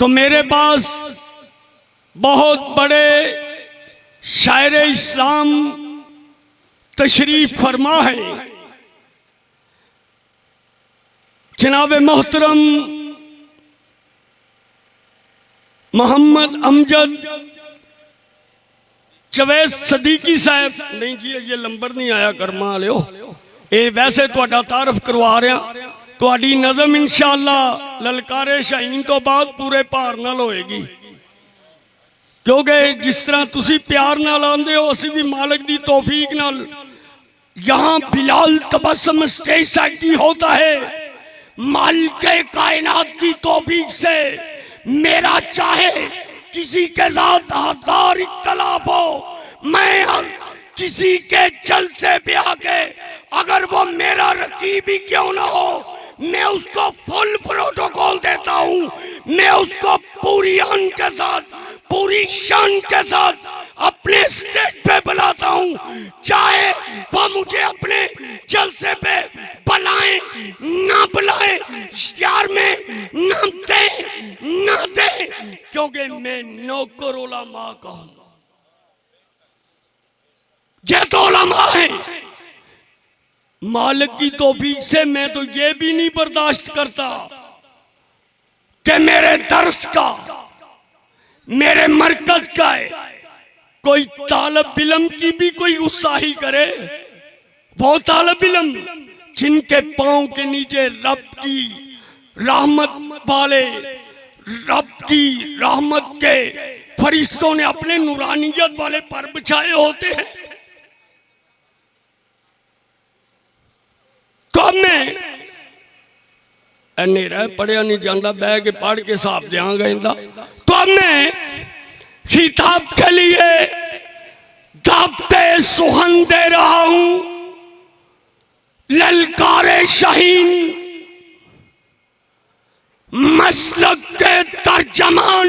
तो मेरे पास बहुत बड़े शायर इस्लाम तशरीफ फरमा है, जनाब मोहतरम मोहम्मद अमजद जवेद सदीकी साहब। नहीं जी, ये नंबर नहीं आया कर्मा लियो, ये वैसे तुहाडा तारफ करवा रहा। तुहाडी नज़म इंशाअल्लाह ललकारे शाहीन तो बाद पूरे भार नाल होएगी, क्योंकि जिस तरह तुसी प्यार नाल आंदे हो, असी भी मालिक दी तौफीक नाल यहाँ बिलाल तबस्सुम स्टेज साइड होता है। मालिक कायनात की तौफीक से मेरा चाहे किसी के साथ हजार इख्तलाफ हो, मैं किसी के जलसे पे आके अगर वो मेरा रकीब ही क्यों ना हो, मैं उसको फुल प्रोटोकॉल देता हूँ। मैं उसको पूरी आन के साथ, पूरी शान के साथ अपने स्टेज पे बुलाता हूँ, चाहे वो मुझे अपने जलसे पे बुलाएं ना बुलाएं, इश्तिहार में ना दे ना दे, क्योंकि मैं नौकर उलमा का हूँ। ये तो उलमा है। मालिक की तौफीक से मैं तो ये भी नहीं बर्दाश्त करता कि मेरे दर्स का, मेरे मरकज का है, कोई तालब इल्म की भी कोई गुस्साही करे। वो तालब इल्म जिनके पांव के नीचे रब की रहमत वाले, रब की रहमत के फरिश्तों ने अपने नूरानियत वाले पर बिछाए होते हैं, तो मैं नेरा पढ़िया नहीं जाता, बह के पढ़ के साफ देंगा इंदा। तो मैं खिताब के लिए दावते सुहन दे रहा हूं, ललकारे शाहीन मसलक के तर्जमान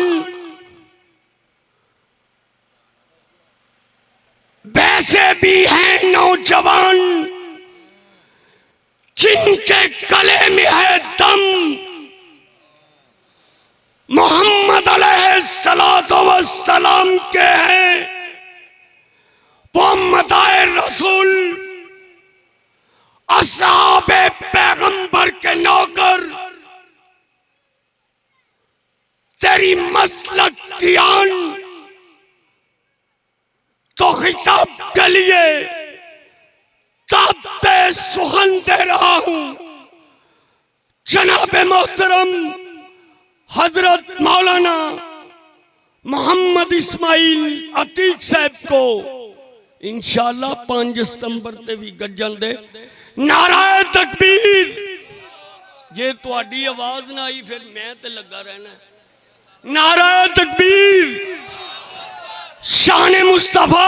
वैसे भी हैं नौजवान जिनके गले में है दम। मोहम्मद अलैहिस्सलातु वस्सलाम के हैं वो मदाए रसूल, असहाबे पैगंबर के नौकर। तेरी मसलक की आन तो खिताब के लिए ताबे सुखन दे रहा हूं, जनाब मोहतरम हजरत मौलाना मोहम्मद इस्माइल अतीक साहब को इंशाअल्लाह 5 सितंबर ते भी गजन दे। नाराए तकबीर। जे तुहाडी आवाज ना आई फिर मैं ते लगा रहना। नाराए तकबीर। शान मुस्तफा।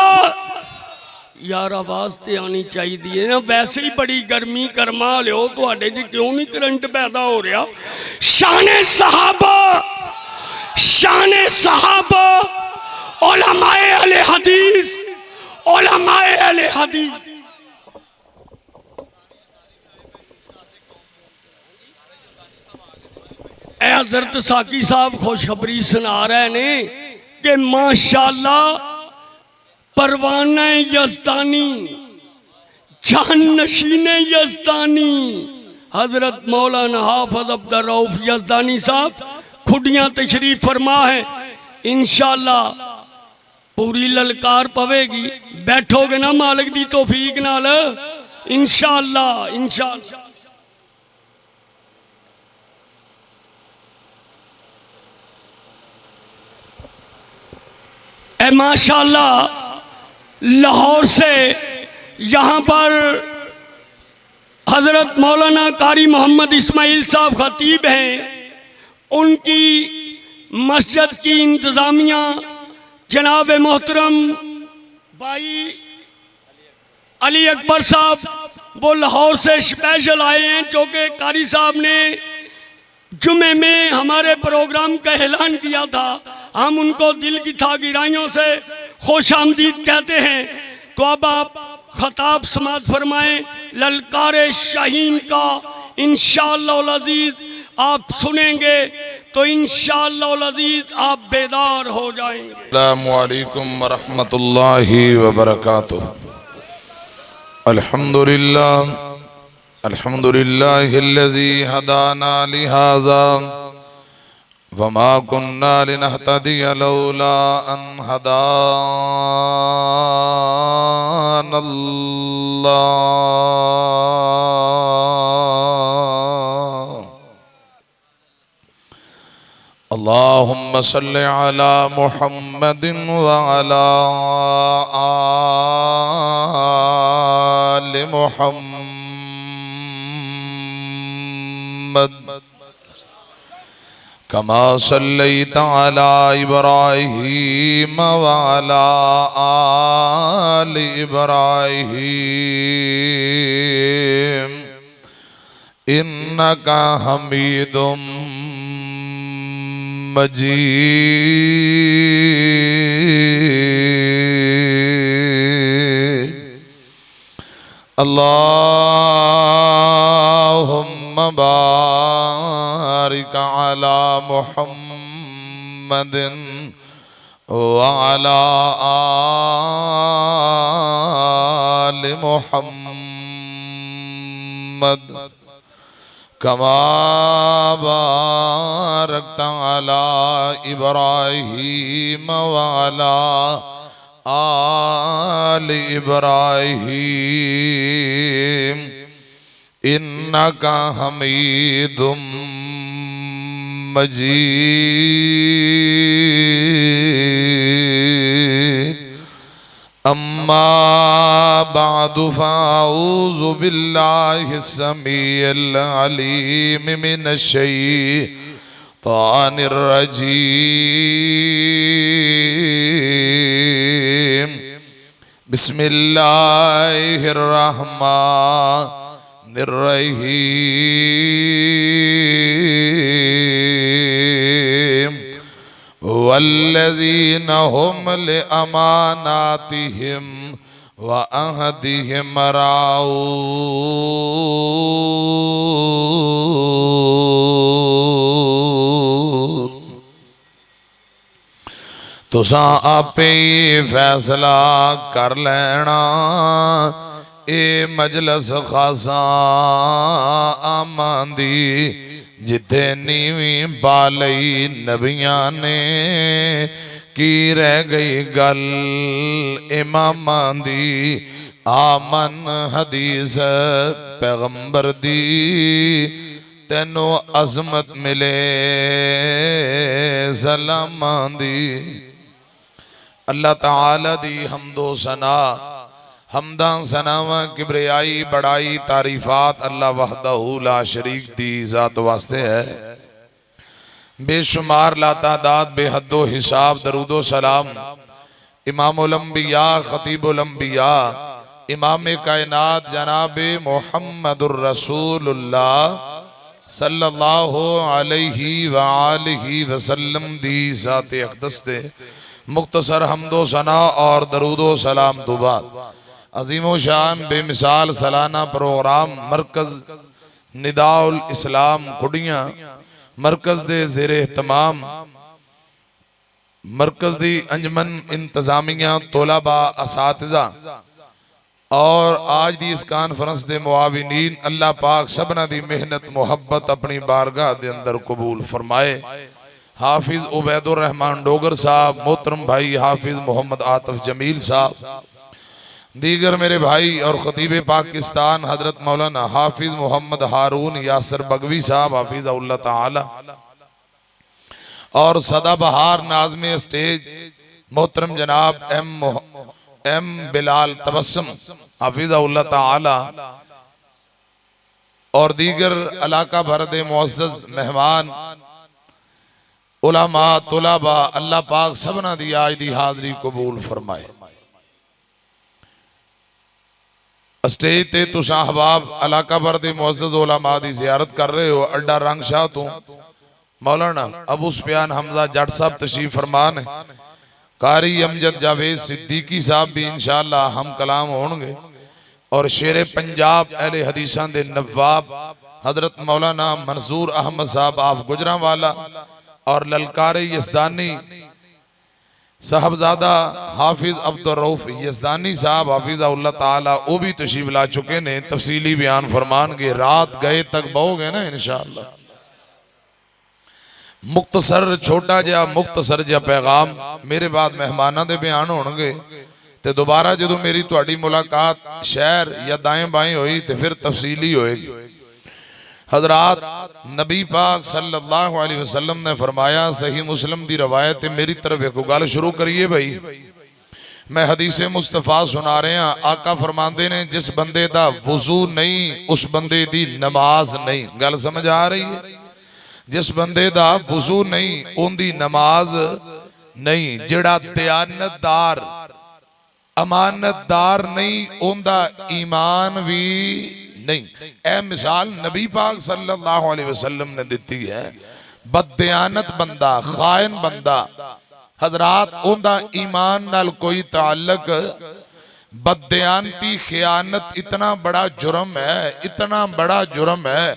यार आवाज ते आनी चाहिए ना, वैसे ही बड़ी गर्मी कर्मा लियो, तुहाडे च क्यों नहीं करंट पैदा हो रहा। शाने सहाबा, शाने सहाबा, उलमाए अहले हदीस, उलमाए अहले हदीस। हजरत साकी साहब खुशखबरी सुना रहे ने कि माशाअल्लाह परवाना यज़दानी, जान नशीन यज़दानी हजरत मौलाना हाफिज अब्दुल रऊफ यज़दानी साहब खुडियां तशरीफ फरमा है। इंशाअल्लाह पूरी ललकार पवेगी, बैठोगे ना मालिक दी तौफीक नाल इंशाअल्लाह। इंशाअल्लाह माशाअल्लाह लाहौर से यहाँ पर हजरत मौलाना कारी मोहम्मद इस्माइल साहब खतीब हैं, उनकी मस्जिद की इंतज़ामिया जनाब मोहतरम भाई अली अकबर साहब वो लाहौर से स्पेशल आए हैं, जो कि कारी साहब ने जुमे में हमारे प्रोग्राम का ऐलान किया था। हम उनको दिल की थागिराइयों से खुश आमदीद कहते हैं। तो अब आप खताब समात फरमाएं ललकारे शाहीन का इंशाअल्लाह अज़ीज़ आप सुनेंगे तो इंशाअल्लाह अज़ीज़ आप बेदार हो जाएंगे। अस्सलामु अलैकुम वरहमतुल्लाहि वबरकातुह। अल्हम्दुलिल्लाहिल्लज़ी हदाना लिहाज़ा वमा कुन्ना लिनहतदिया लौला अन हदानल्लाह। अल्लाहुम्मा सल्लि अला मुहम्मदिन व अला आलि मुहम्मद कमा सल्लैता अला इब्राहीम व अला आलि इब्राहीम इन्नका हमीदुम मजीद। अल्लाहुम्मा बारिक अला मुहम्मदिन व अला आलि मुहम्मद कमा बारकता अला इब्राहीम व अला आलि इब्राहीम इन्नका हमीदुम मजीद। अम्मा बादु फ़अऊज़ु बिल्लाहिस समीइल अलीम मिनश शैतानिर रजीम। बिस्मिल्लाहिर रहमानिर रहीम। वल्लज़ीना हुम लिअमानातिहिम व अहदिहिम राऊन। तुसां आपे ही फैसला कर लेना ए मजलस खासा आमांदी जिथे नीवी पालई नबियां ने की रह गई गल इमामां दी। आमन हदीस पैगंबर दी तेनों अजमत मिले सलामां दी। अल्लाह ताला दी हमदो सना हमदा सनावा किबरियाई बड़ाई तारीफात अल्लाह वहदहू ला शरीक दी जात वास्ते है। बेशुमार लातादाद बेहदो हिसाब दरूदो सलाम इमामुल अंबिया खतीबुल अंबिया इमाम कायनात जनाबे मुहम्मदुर रसूलुल्लाह सल्लल्लाहु अलैहि व आलिहि वसल्लम दी जात अक़दस दे मुख्तसर हमदो सना और दरूदो सलाम तो बाद अजीमो शान बेमिसाल सालाना प्रोग्राम मरकज निदाउल इस्लाम कुड़ियां मरकज दे ज़ेरे तमाम मरकज दी अंजमन इंतजामिया तोलाबा असातिज़ा और आज दी इस कॉन्फ्रेंस दे मुआविनीन अल्लाह पाक सबना दी मेहनत मुहब्बत अपनी बारगाह दे अंदर कबूल फरमाए। हाफिज उबैदुर रहमान डोगर साहब, मोहतरम भाई हाफिज मोहम्मद आतिफ जमील साहब, दीगर मेरे भाई और खतीब पाकिस्तान हजरत मौलाना हाफिज मोहम्मद हारून यासर बगवी साहब हाफिज़हुल्लाह ताला और सदाबहार नाज़्मे स्टेज मोहतरम जनाब एम बिलाल तबस्सुम हाफिज़हुल्लाह ताला और दीगर इलाका भर दे मुअज़्ज़ज़ मेहमान उलमा तुलाबा अल्लाह पाक सबना दी आज दी हाज़री कबूल फरमाए। स्टेज ते तुसा अहबाब इलाका भर दे मुअज़्ज़ज़ उलमा दी ज़ियारत कर रहे हो। अड्डा रंगशाह तो मौलाना अबू सुफियान हमजा जट साहब तशरीफ फरमान है। कारी अमजद जावेद सिद्दीकी साहब भी इंशाअल्लाह हम कलाम होंगे और शेरे पंजाब अहले हदीसां दे नवाब हजरत मौलाना मंसूर अहमद साहब आप गुजरांवाला और ललकारे यज़दानी साहबजादा हाफिज अब्दुल रऊफ यज़दानी साहब हाफिज़हुल्लाह ताला वो भी तशरीफ ला चुके ने। तफसीली बयान फरमान के रात गए तक बहोगे ना इंशाअल्लाह। मुख्तसर छोटा जिहा मुख्तसर जिहा पैगाम मेरे बाद मेहमानां दे बयान होणगे ते दोबारा जो मेरी तुहाडी मुलाकात शहर या दाएं बाएं हुई तो फिर तफसीली होएगी। हजरात नबी पाक सल्लल्लाहु अलैहि वसल्लम ने फरमाया, सही मुस्लिम दी रवायत है, मेरी तरफ एक गल शुरू करिए भाई। मैं हदीसे मुस्तफा सुना रहा। आका फरमाते ने जिस बंदे दा वजू नहीं उस बंदे दी नमाज नहीं। गल समझ आ रही है? जिस बंदे दा वजू नहीं उनदी नमाज नहीं। जेड़ा दयानतदार अमानतदार नहीं उनदा ईमान भी नहीं। ए मिसाल नबी पाक सल्लल्लाहु अलैहि वसल्लम ने दी है। बददयानत बंदा खायन बंदा हजरात उनदा ईमान नाल कोई ताल्लुक। बददयानती खयानत इतना बड़ा जुर्म है, इतना बड़ा जुर्म है।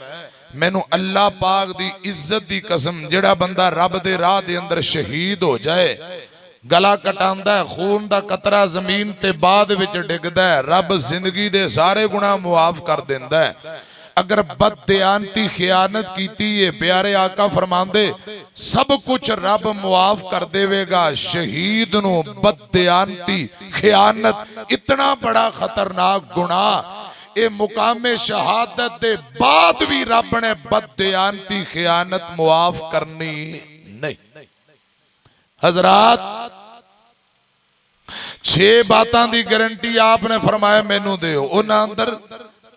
मैनू अल्लाह पाक दी इज्जत दी कसम, जेड़ा बंदा रब दे राह दे अंदर शहीद हो जाए, गला कटांदा है, खून दा कतरा जमीन ते बाद विच डिगदा है, रब जिंदगी दे सारे गुनाह मुआफ कर देंदा है। अगर बददयानती खयानत कीती है, प्यारे आका फरमांदे सब कुछ रब मुआफ कर देवेगा। शहीद नू बददयानती खयानत इतना बड़ा खतरनाक गुनाह, ए मुकामे शहादत दे बाद भी रब ने बददयानती खयानत मुआफ करनी नहीं। हजरात 6 बातां दी गारंटी आपने फरमाया मैनू दिओ। उन्हां अंदर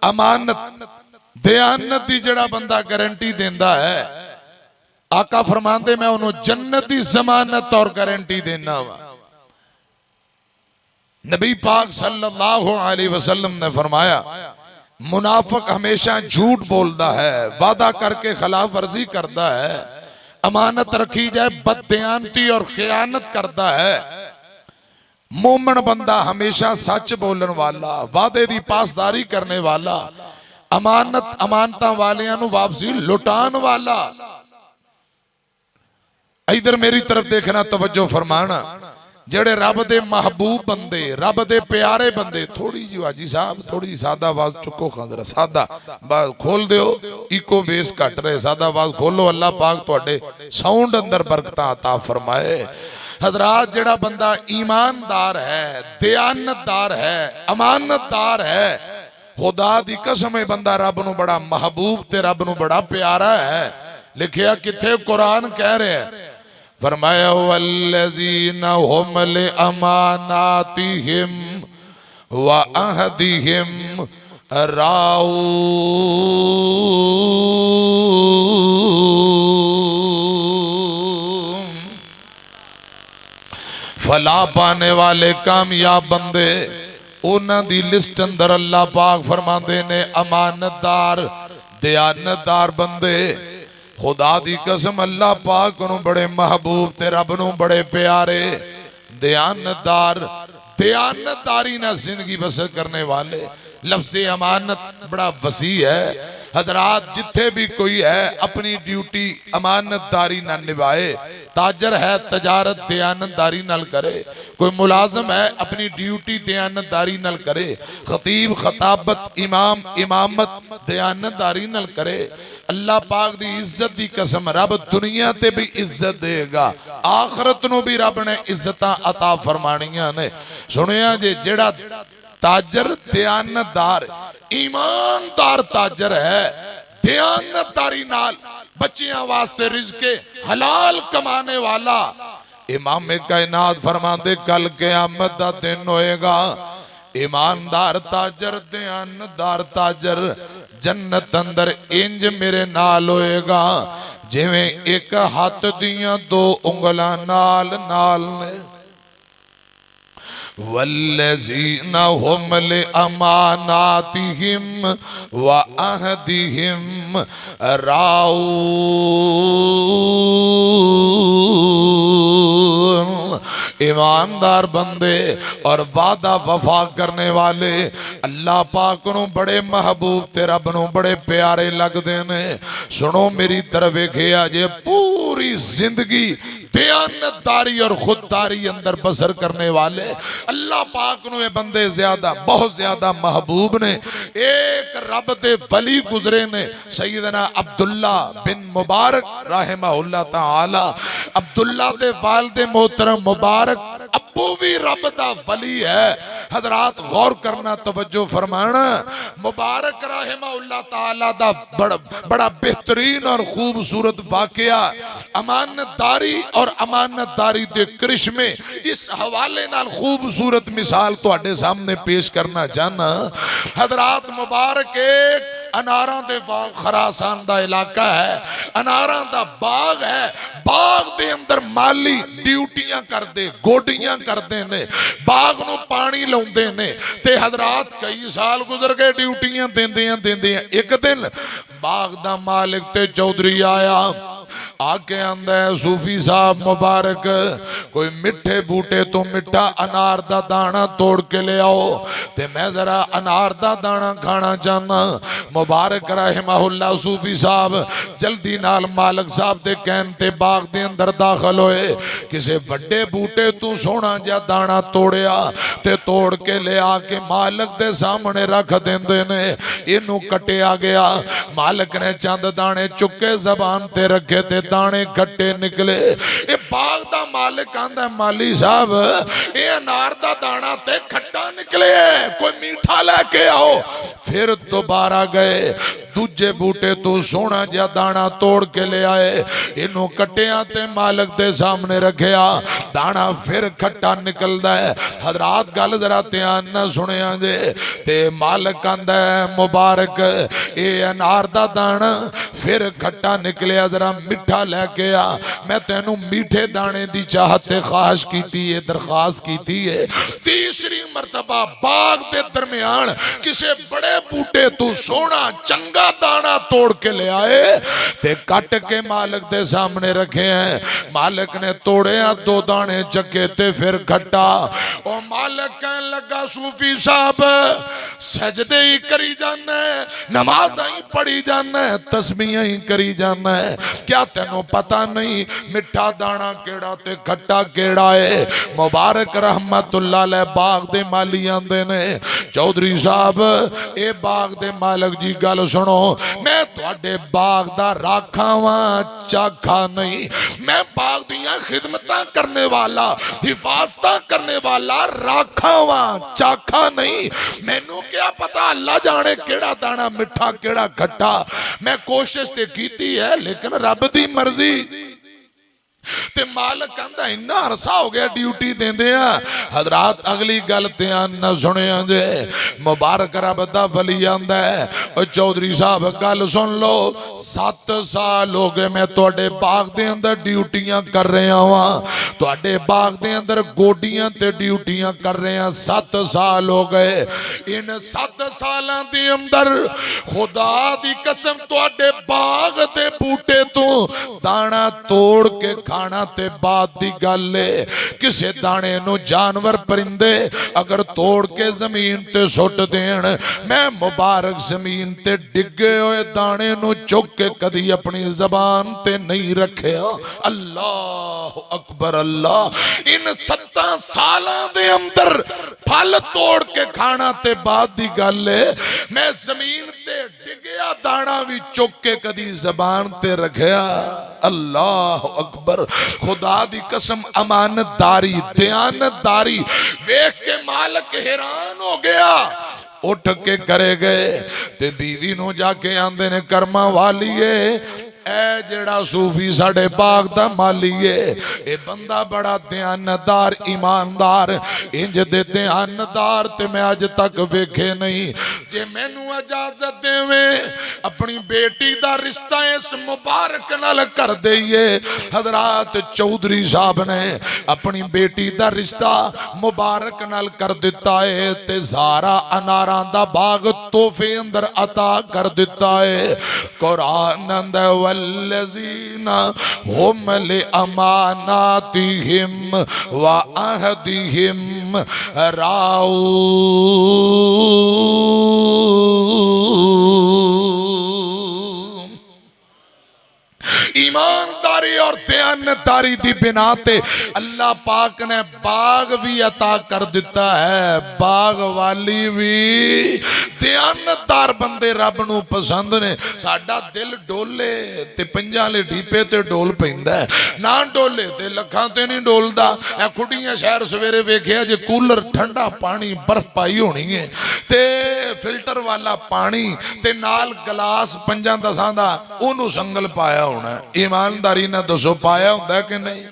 अमानत दयानत दी जड़ा बंदा गारंटी देंदा है, आका फरमांदे मैं उन्होंने जन्नत दी जमानत और गारंटी देना वा। नबी पाक सल्लल्लाहु अलैहि वसल्लम ने फरमाया मुनाफिक हमेशा झूठ बोलता है, वादा करके खिलाफ वर्जी करता है, अमानत रखी जाए बददयानती और खयानत करता है। मोमन बंदा हमेशा सच बोलन वाला, वादे दी पासदारी करने वाला, अमानता वालियां नू वापसी लुटान वाला। इधर मेरी तरफ देखना, तवज्जो फरमाना। जेड़े रब दे महबूब बंदे, रब दे प्यारे बंदे, थोड़ी जी हाजी साहब थोड़ी सादा आवाज चुको खाजरा, सादा खोल दियो, इको बेस घट रहे, सादा आवाज खोलो। अल्लाह पाक तुहाडे साउंड अंदर बरकतां अता फरमाए। हजरात जेड़ा बंदा ईमानदार है, दयानतदार है, अमानतदार है, खुदा दी कसम है बंदा रब नू बड़ा महबूब ते रब नू बड़ा प्यारा है। लिखिया किथे कुरान कह रहे हैं, फरमाया वल्लज़ीना हुम लिअमानातिहिम व अहदिहिम राऊन। फला पाने वाले कामयाब बंदे उन्हां दी लिस्ट अंदर अल्लाह पाक फरमांदे ने अमानतदार दयानतदार बंदे। खुदा दी कसम अल्लाह पाक नू बड़े महबूब ते रब नू बड़े प्यारे दयानतदार, दयानतदारी ना जिंदगी बसर करने वाले। लफ्ज़े अमानत बड़ा वसी है। हजरात जिथे भी कोई है अपनी ड्यूटी अमानतदारी ना निभाए। ताजर है तजारत दयानतदारी नाल करे, कोई मुलाजम है अपनी ड्यूटी दयानतदारी नाल करे, खतीब खताबत इमाम इमामत दयानतदारी नाल करे। अल्लाह पाक दी इज्जत दी कसम रब दुनिया ते भी इज्जत देगा, आखरत नू भी रब ने इज्जतां अता फरमानियां ने। सुनिया जे जेड़ा ताजर दयानतदार ईमानदार ताजर है, दयानतदारी नाल बच्चियां वास्ते रिज़्क़े हलाल कमाने वाला, इमाम कायनात फरमाते कल क़यामत दा दिन होएगा, ईमानदार ताजर दयानतदार ताजर जन्नत अंदर इंज मेरे नाल होएगा जिवें एक हाथ दियां 2 उंगलां नाल नाल ने। वल्लज़ीना हुम लिअमानातिहिम व अहदिहिम राऊन। ईमानदार बंदे और वादा वफा करने वाले अल्लाह पाक नूं बड़े महबूब ते रब नूं बड़े प्यारे लगदे ने। सुनो मेरी तरफ वेखिया जे पूरी जिंदगी दयानतदारी और खुददारी अंदर बसर करने वाले अल्लाह पाक नूं ये बंदे ज्यादा बहुत ज्यादा महबूब ने। एक रब दे वली गुजरे ने सैयदना अब्दुल्ला बिन मुबारक रहमहुल्लाह ताला। अब्दुल्ला दे वालिद मोहतरम मुबारक अब्बू भी रब दा वली है। हजरात गौर करना, तवज्जो फरमाना। मुबारक रहमहुल्लाह ताला दा बड़ा बेहतरीन और खूबसूरत वाकया अमानतदारी और अमानतदारी दे करिश्मे इस हवाले नाल खूबसूरत मिसाल तुहाडे सामने पेश करना चाहना। हजरात मुबारक एक अनारां दे बाग खरासान दा इलाका है, अनारां दा बाग है। बाग दे अंदर माली ड्यूटियां करदे गोडियां करदे ने, बाग नूं पानी लाउंदे ने ते हजरात कई साल गुजर गए ड्यूटियां देंदियां। एक दिन बाग दा मालिक ते चौधरी आया, आके आंदा है सूफी साहब मुबारक कोई मिठे बूटे तो मिठा अनार दा दाना तोड़ के ले आओ ते मैं जरा अनार दा दाना खाना चाहना। मुबारक रहमहुल्लाह सूफी साहब जल्दी नाल मालिक साहब दे कहन ते बाग दे अंदर दाखिल होए। किसे बड़े बूटे तू सोहना जिहा दाना तोड़िया ते तोड़ के ले आके मालिक दे सामने रख देंदे ने। इनू कटिया गया, मालिक ने चंद दाने चुके जबान ते रखे ते दाने खट्टे निकले। ये बाग दा मालिक आंदा माली साहब ये अनार दा दाना ते खट्टा निकले, कोई मीठा लेके आओ। फिर दोबारा गए, दूजे बूटे तो सोहना जिहा दाना तोड़ के ले आए, इनू कटिया ते मालिक दे सामने रखिया, दाना फिर खट्टा निकलदा है। हजरात गल जरा ध्यान ना सुनिया जे ते मालिक आंदा है मुबारक ये अनार दा दाना फिर खट्टा निकलिया, जरा मिठा लेके आ। मैं तेनू मीठे दाने दी चाहत ते ख्वाहिश कीती है, दरखास्त कीती है। तीसरी मरतबा बाग दे दरमियान किसे बड़े बूटे तू सोहना चंगा दाना तोड़ के ले आए ते कट के मालिक दे सामने रखे हैं। मालिक ने तोड़िया, दो दाने चके ते फिर खट्टा। ओ मालिक कहने लगा सूफी साहब सजदे ही करी जाना है, नमाज ही पढ़ी जाना है, तस्बीहां ही करी जाना है, क्या तेनों पता नहीं मिठा दाना केड़ा ते खट्टा केड़ा है। मुबारक रहमतुल्लाह अलैह बाग दे माली आंदे ने, चौधरी साहब ए बाग दे मालिक जी गल सुनो, मैं तुहाडे बाग दा राखा वां चाखा नहीं, मैं बाग दियां खिदमतां करने वाला हिफाजतां करने वाला राखा वां चाखा नहीं। मैनू क्या पता अल्लाह जाने केड़ा दाना मिठा केड़ा खट्टा। मैं कोशिश ते कीती है लेकिन रब दी मर्जी। ते मालिक कहंदा इन्ना अरसा हो गया ड्यूटी देंदे आ। हजरात अगली गल ध्यान न सुनिया जे, मुबारक रब दा वली आंदा है ओ चौधरी साहब गल सुन लो, 7 साल हो गए मैं तुहाडे बाग दे अंदर ड्यूटियां कर रहा वां, तुहाडे बाग दे अंदर गोडियां ते ड्यूटियां कर रहे हैं, 7 साल हो गए। इन 7 सालां दे अंदर खुदा दी कसम तुहाडे बाग दे बूटे तो दाना तोड़ के खाना ते बात दी गल है। किसे दाने नु जानवर परिंदे अगर तोड़ के जमीन ते सुट देन, मैं मुबारक जमीन ते डिगे हुए दाने नु चुक के कदी अपनी जबान ते नहीं रखिया। अल्लाह अकबर अल्लाह। इन 7 सालां दे अंदर फल तोड़ के खाना ते बात दी गल है, मैं जमीन ते डिगया दाना भी चुक के कदी जबान ते रखिया। अल्लाह अकबर। खुदा दी कसम अमानतदारी दयानतदारी वेख के मालिक हैरान हो गया। उठ के करे गए ते बीवी नू जाके आंदे ने कर्मा वालीए ए जेड़ा सूफी साडे बाग दा माली है, ए बंदा बड़ा दयानतदार ईमानदार, इंज दे दयानतदार ते मैं अज तक वेखे नहीं। जे मैनू इजाजत देवे अपनी बेटी दा रिश्ता इस मुबारक नाल कर दईए। हजरात चौधरी साहब ने अपनी बेटी दा रिश्ता मुबारक नाल कर दिता है ते सारा अनारां दा बाग तोहफे अंदर अता कर दिता है। कुरान अंदर वल्लज़ीना हुम लिअमानातिहिम व अहदिहिम राऊन। ईमानदारी और दयानतदारी दी बिना ते अल्लाह पाक ने बाग भी अता कर दिता है। बाग वाली भी दयानतदार बंदे रब नूं पसंद ने। साडा दिल डोले ते पंजां वाले ढीपे ते डोल पैंदा है, ना डोले ते लखां ते नहीं डोलदा। ए खुड़ियां शहर सवेरे वेखिया जे कूलर ठंडा पानी बर्फ पाई होनी है ते फिल्टर वाला पानी ते नाल गिलास पंजां दसां दा ओनू संगल पाया होना। ईमानदारी ना दसो पाया हुंदा कि नहीं?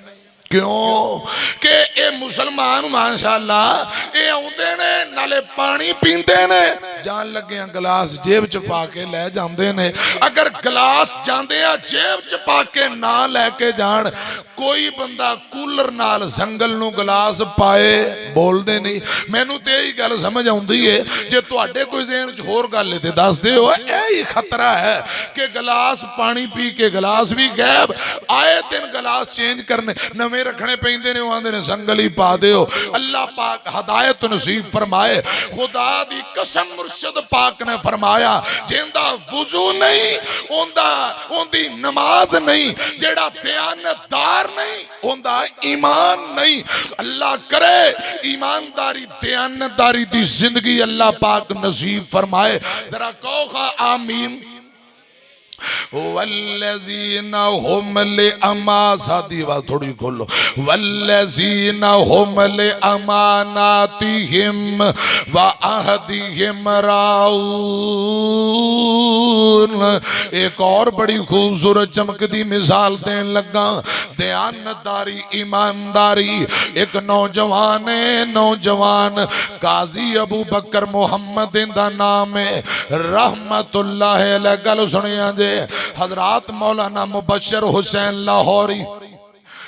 क्यों कि ये मुसलमान माशाअल्लाह ये आउंदे ने नाले पानी पींदे ने, जान लगे गिलास जेब च पा के ले जाते ने। अगर गिलास जाते जेब च पा के ना लैके जान, कोई बंदा कूलर नाल संगल नूं गिलास पाए बोलते नहीं। मैनू तो यही गल समझ आती है, जे तुहाडे कोई ज़हन च होर गल है तो दस दो। यही खतरा है कि गिलास पानी पी के गिलास भी गैब, आए दिन गिलास चेंज करने नवे रखने पैंदे ने। आंदे ने संगल ही पा दिओ। अल्लाह पाक हदायत नसीब फरमाए। खुदा दी कसम मुर्शद पाक ने फरमाया, जिंदा वुजू नहीं ओंदा ओंदी नमाज नहीं, जेड़ा दयानतदार नहीं ओंदा ईमान नहीं। अल्लाह करे ईमानदारी दयानतदारी दी जिंदगी अल्लाह पाक नसीब फरमाए। जरा कहो आमीन। वल्लज़ीना हुम लिअमा, सादी आवाज़ थोड़ी खोलो। वल्लज़ीना हुम लिअमानातिहिम व अहदिहिम राऊन। एक और बड़ी खूबसूरत चमकती मिसाल देन लगा। दयानतदारी ईमानदारी। एक नौजवान है, नौजवान काजी अबू बकर मुहम्मद दा नाम है, रहमतुल्लाह अलैह। गल सुनिया जे हजरात मौलाना मुबशर हुसैन लाहौरी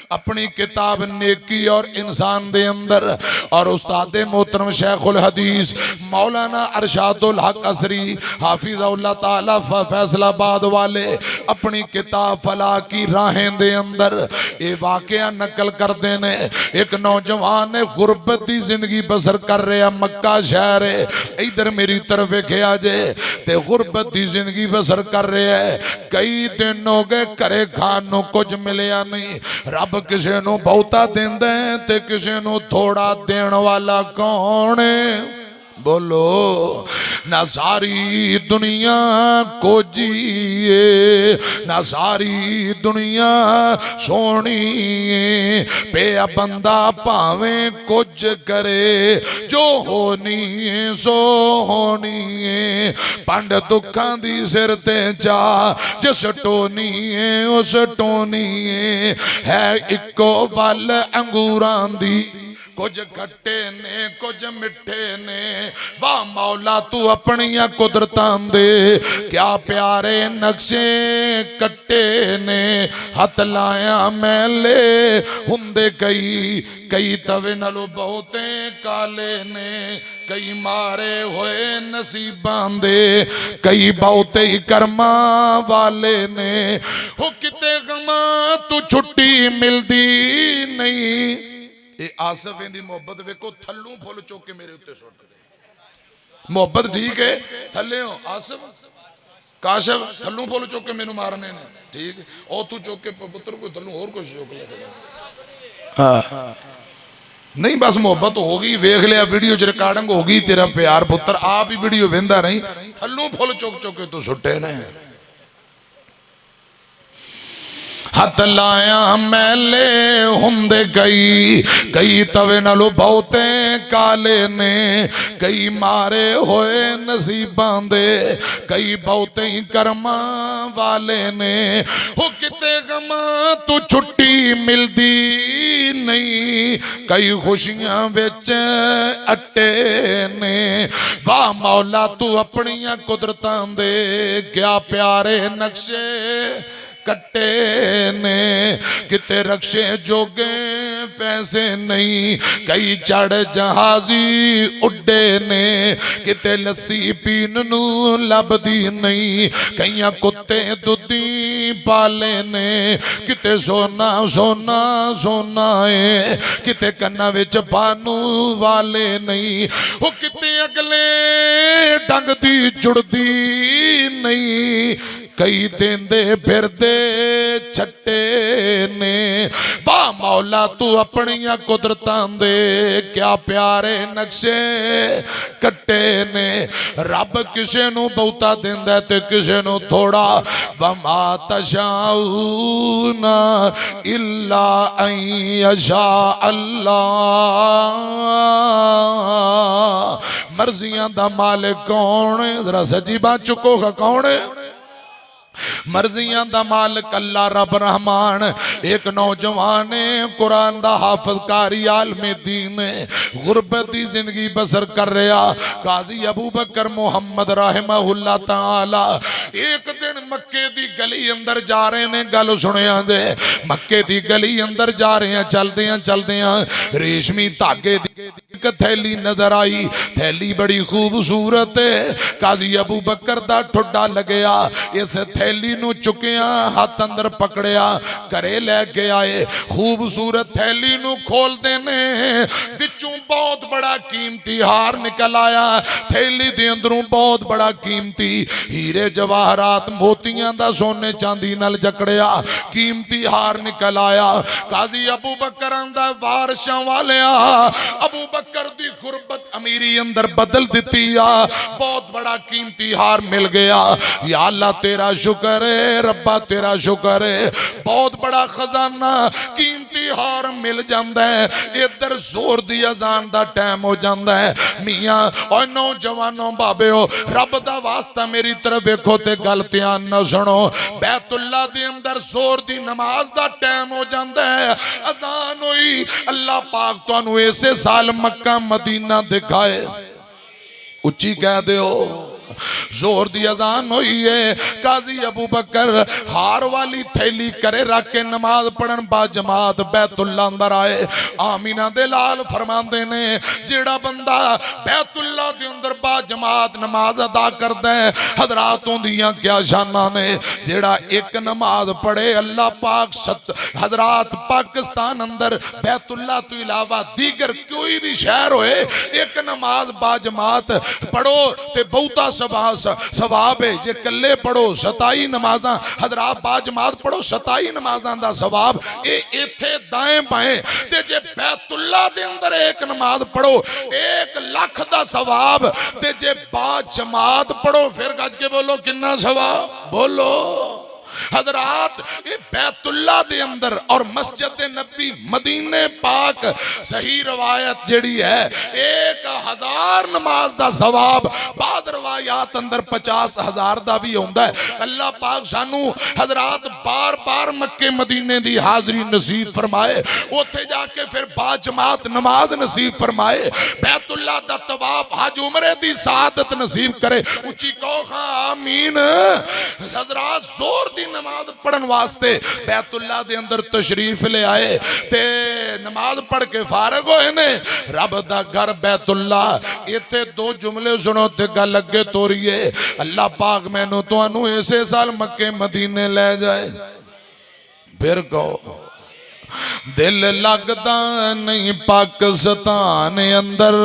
अपनी किताब नेकी और इंसान दे अंदर और उस्ताद मोहतरम शेखुल हदीस मौलाना अरशादुल हक असरी हाफिज़हुल्लाह ताला फैसलाबाद वाले अपनी किताब फला की राहें दे अंदर ये वाकया नकल करते ने। एक नौजवान ने गुरबत की जिंदगी बसर कर रहा, मक्का शहर है, इधर मेरी तरफ वेखिया जे, ते गुरबत की जिंदगी बसर कर रहा है। कई दिन हो गए घरे खान नूं कुछ मिलिया नहीं। रब किसी नूं बहुता देंदा है ते किसी नूं थोड़ा देण वाला कौन है? बोलो ना। सारी दुनिया को जिए ना सारी दुनिया सोनी पे बंदा भावें कुछ करे, जो होनी है सो होनी है। पंड दुखां दी सिर ते जा, जिस टोनी है उस टोनी है इको बल अंगूरां दी। कुछ खट्टे ने कुछ मिठे ने, वाह मौला तू अपनिया कुदरतां दे क्या प्यारे नक्शे कट्टे ने। हथ लाया मैले हुंदे कई, कई तवे नालों बहुते काले ने। कई मारे हुए नसीबां दे, कई बहुते ही कर्मा वाले ने। हो किते गमा तू छुट्टी मिलदी नहीं। ये आसफ दी मोहब्बत वेखो, थल्लू फुल चुक के मेरे उत्ते सुट दे। मोहब्बत ठीक है, थल्ले हो आसफ काशफ थल्लू फुल चुक के मैनू मारने ने, ठीक है। और तू चुक के पुत्र को थल्लू और कुछ चुक ले। हाँ नहीं बस मोहब्बत हो गई, वेख लिया वीडियो च रिकॉर्डिंग हो गई, तेरा प्यार पुत्र आप ही वीडियो वेंदा नहीं, थल्लू फुल चुक चुक के तू सुटे ने। हथ लाया मैले हुंदे कई, कई तवे नालों बहुते काले ने। कई मारे होए नसीबां दे, कई बहुते ही कर्मा वाले ने। हो किते गमा तू छुट्टी मिलदी नहीं, कई खुशियां विच अट्टे ने। वाह मौला तू अपनिया कुदरतां दे क्या प्यारे नक्शे कट्टे ने। किते रक्षे जोगे पैसे नहीं, कई चढ़ जहाजी उड्डे ने। किते लस्सी पीन नू लभदी नहीं, कईयां कुत्ते दुधी पाले ने किते सोना सोना सोना है किते कन्ना विच पानू वाले नहीं वो किते अगले डंग दी जुड़दी नहीं कई देंदे फिरदे छट्टे ने वाह मौला तू अपनियां कुदरतां दे क्या प्यारे नक्शे कट्टे ने रब किसे नू बहुता देंदा ते किसे नू थोड़ा वमा तशाऊना इल्ला अन यशा अल्लाह मर्जियां दा मालिक कौन है जरा सजी बात चुको कौन है मर्जियां दा मालिक अल्लाह रब रहमान एक नौजवान कुरान दा हाफिज कारी आलमे दीन गुरबत दी जिंदगी बसर कर रहा काजी अबू बकर मुहम्मद रहमहुल्लाह ताला एक दिन मक्के दी गली अंदर जा रहे ने गल सुनिया जे मक्के दी गली अंदर जा रहे हैं चलदे रेशमी धागे दी एक थैली नजर आई थैली बड़ी खूबसूरत है काजी अबू बकर दा ठुड्डा लगया इस थैली नू चुकिया हाथ अंदर पकड़िया घरे लेके आए खूबसूरत थैली नू खोलते ने विचों बहुत बड़ा कीमती हार निकल आया थैली दे अंदरों बहुत बड़ा कीमती हीरे जवाहरात मोतियां दा सोने चांदी नाल जकड़िया कीमती हार निकल आया काजी अबू बकर आंदा वारशां वालिया अबू बकर दी गुरबत अमीरी अंदर बदल दिती आ बहुत बड़ा कीमती हार मिल गया या अल्लाह तेरा शुक्र है रब्बा तेरा शुक्र है बहुत बड़ा खजाना कीमती हार मिल जाता है इधर जोर दी अजान दा टाइम हो जाता है मियां और नौजवानों बाबेओ रब दा वास्ता मेरी तरफ देखो ते गल ध्यान न सुनो बैतुल्ला दे अंदर जोर दी नमाज दा टाइम हो जाता है अजान हुई अल्लाह पाक तुहानू ऐसे साल मक्का मदीना दिखाए उच्ची कह दियो जोर दी अजान हुई है काजी अबू बकर हार वाली थैली करे रख के नमाज पढ़न बा जमात बैतुल्ला अंदर आए आमीना दे लाल फरमांदे ने जेड़ा बंदा बैतुल्ला दे अंदर बा जमात नमाज अदा करदा है हजरात होंदियां क्या शाना ने जेड़ा एक नमाज पढ़े अल्लाह पाक हजरात पाकिस्तान अंदर बैतुल्ला तो इलावा दीगर कोई भी शहर होए एक नमाज बा जमात पढ़ो ते बहुता सवाब है जे कल्ले पढ़ो 27 नमाज़ां हजरात बाजमात पढ़ो 27 नमाज़ां दा सवाब ए इथे दाएं बाएं ते जे बैतुल्ला दे अंदर एक नमाज पढ़ो 1 लाख दा सवाब ते जे बाजमात पढ़ो फिर गज के बोलो कितना सवाब बोलो हजरात बैतुल्ला दे अंदर और मस्जिद नबी मदीने पाक सही रवायत जेड़ी है 1000 नमाज दा सवाब बाद रवायात अंदर 50,000 दा भी होंदा है अल्लाह पाक सानू हजरात बार बार मक्के मदीने दी हाजरी नसीब फरमाए उथे जाके फिर बाजमात नमाज नसीब फरमाए बैतुल्ला दा तवाफ हज उमरे दी सादत नसीब करे उची कहो खां आमीन हजरात जोर दी नमाज पढ़न वास्ते बैतुल्ला दे अंदर तशरीफ ले आए ते नमाज पढ़ के फारग होए ने रब दा घर बैतुल्ला इथे 2 जुमले सुनो ते गल अगे तोरिए अल्लाह पाक मैनू तुहानू इसे साल मक्के मदीने ले जाए फिर कहो दिल लगदा नहीं पाकिस्तान अंदर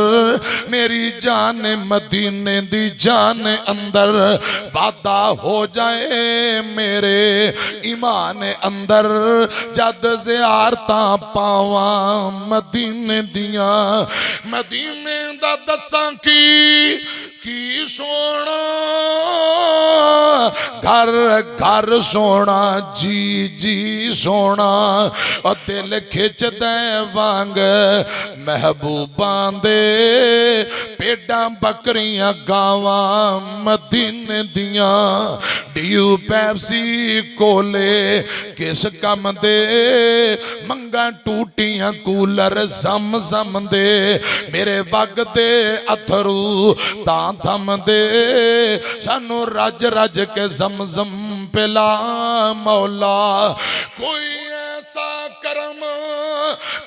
मेरी जान मदीने दी जान अंदर वादा हो जाए मेरे ईमान अंदर जद ज़ियारता पावा मदीने दिया मदीने दा दसां की सोना घर घर सोना जी जी सोना और दिल खिच दे वांग महबूबां दे पेडां बकरियां गावां मदीने दियां ड्यू पैप्सी कोले किस कम दे मंगा टूटियां कूलर सम सम दे मेरे वग दे अथरू तां थम दे सानू रज रज के जमजम पिला मौला कोई ऐसा करम